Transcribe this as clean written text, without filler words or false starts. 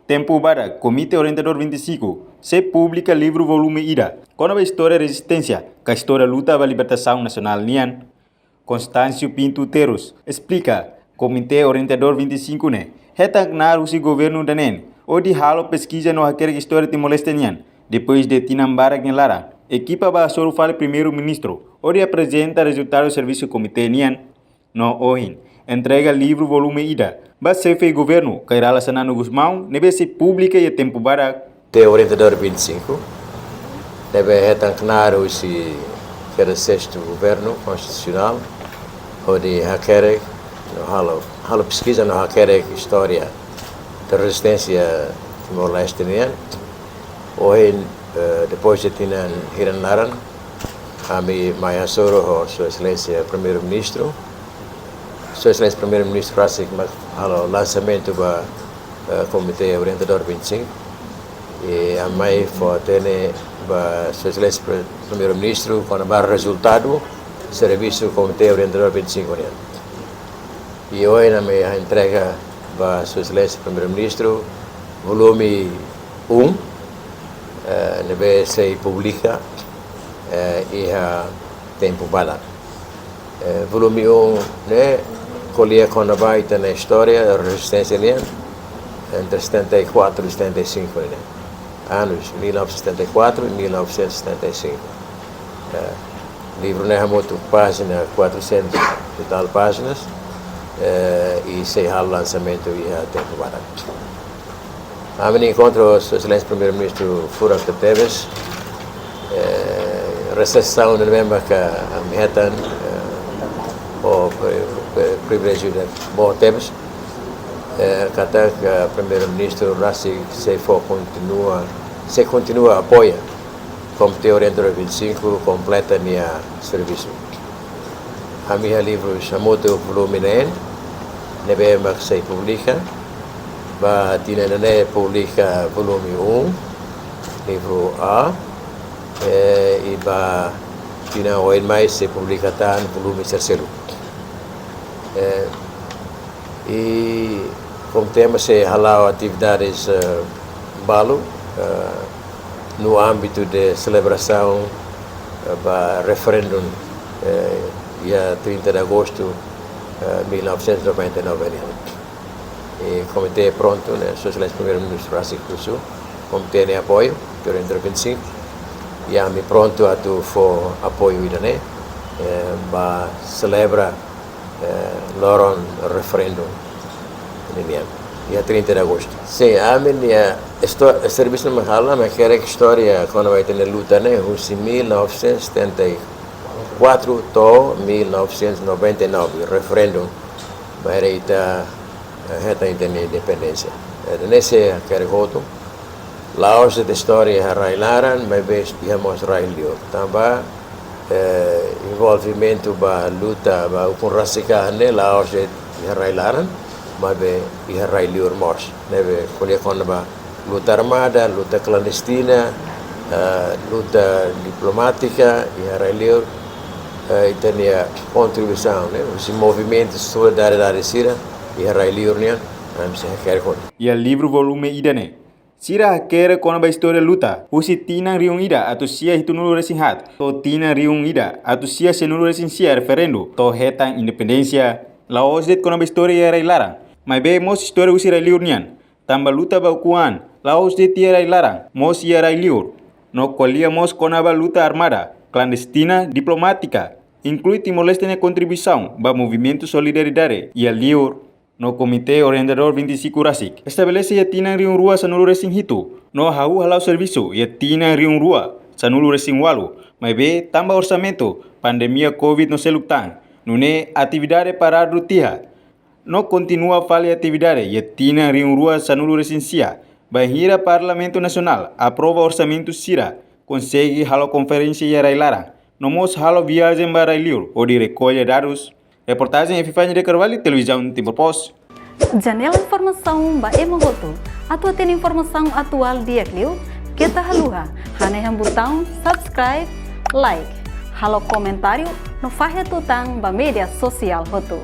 Tempo para Comité Orientador 25, se publica livro volume Ida, com a história resistência, que a história luta pela libertação nacional nian. Constâncio Pinto Teros explica, Comité Orientador 25 né, retak na o governo da NEN, ou de halo pesquisa no hacker história Timor-Leste nian, depois de Tinambarak em Lara, equipa ba soro fale primeiro-ministro, ou de apresenta resultado do serviço Comité nian, no ohin, entrega livro volume Ida, ba chefe governo, Cairala Sanano Guzmão, nebe se publica e tempo para Comité Orientador 25, deve retancar esse sexto governo constitucional, onde hacker, halo pesquisa no hacker história da resistência Timor-Leste, hoje depois de tinan Hiran Naran, kami mayasoro Sua Excelência Primeiro-Ministro, Sua Excelência Primeiro-Ministro Rasik halo lançamento do Comitê Orientador 25 e a mai fortene ba Sua Excelência Primeiro-Ministro com o resultado serviço Comitê Orientador 25 né. E hoje na minha entrega ba Sua Excelência Primeiro-Ministro volume 1 nebe se publica e a tempo bala volume 1 né colhia com a baita na história da resistência né entre 74 e 75 né anos 1974 e 1975 livro né muito página 400 e tal páginas e se há lançamento e a tempo bala a mim encontro Sua Excelência Primeiro-Ministro Furak Teves recessão no mesmo que a metan o privilégio de bom Teves kata que o Primeiro-Ministro Rasik se continua a apoia Comitê Orientador 25 completa minha serviço a minha livro chamou do volume nebe que se publica ba tinanane publica volume 1 livro A e ba tina oin mais se publica tan volume terceiro e como tema se halau atividades balo no âmbito de celebração ba referendum dia 30 de agosto 1999 e comitê pronto né Sua Excelência Primeiro-Ministro Rasik Kusu comitê de apoio que Orientador 25 e a me pronto a tu for apoio ida né ba celebra loron referendum dia 30 de agosto sim a minha serviço no Mahala me quer que história quando vai ter luta né os 1974 to 1999 referendum para ita reta independência nesse quer voto Laos de história railaran mas bes digamos railio também envolvimento ba luta ba com rasika ne Laos de railaran mas be railio mos neve colher com ba luta armada luta clandestina luta diplomática e railio itania contribuição né os movimentos de solidariedade sira e railio né se quer com e o livro volume Ida né Sira kere kona ba história luta, usi tina riung ida atau sia itu nulu resin hat, to tina riung ida atau sia senulu resin sia referendo, to hetang independência, laos det kona ba história era larang, mai be mos história usi rai liur nian, tamba luta ba ukuan, laos det ia rai larang, mos ia rai liur, no kolia mos kona ba luta armada, clandestina, diplomática, inclui Timor-Leste na contribuição ba movimento solidariedade, ia liur, no Comité Orientador 25 Rasik estabelece ya tina riung rua sanulu resing hitu no hau halau serviço ya tina riung rua sanulu resing walu mai be tamba orçamento pandemia covid no selutang nune atividade parado tiha no continua fale atividade ya tina riung rua sanulu resing sia bahira Parlamento Nacional aprova orçamento sira consegue halau conferência ya railarang nomos halau viagem barai liur ou de recolha dados. Reportagem Epifania de Carvalho, Televisão Timor Post. Janela informação ba emogoto. Atua tem informação atual dia Clio. Kita haluha. Hane yang botão subscribe, like. Halo comentário no fahe tutang ba media sosial hotu.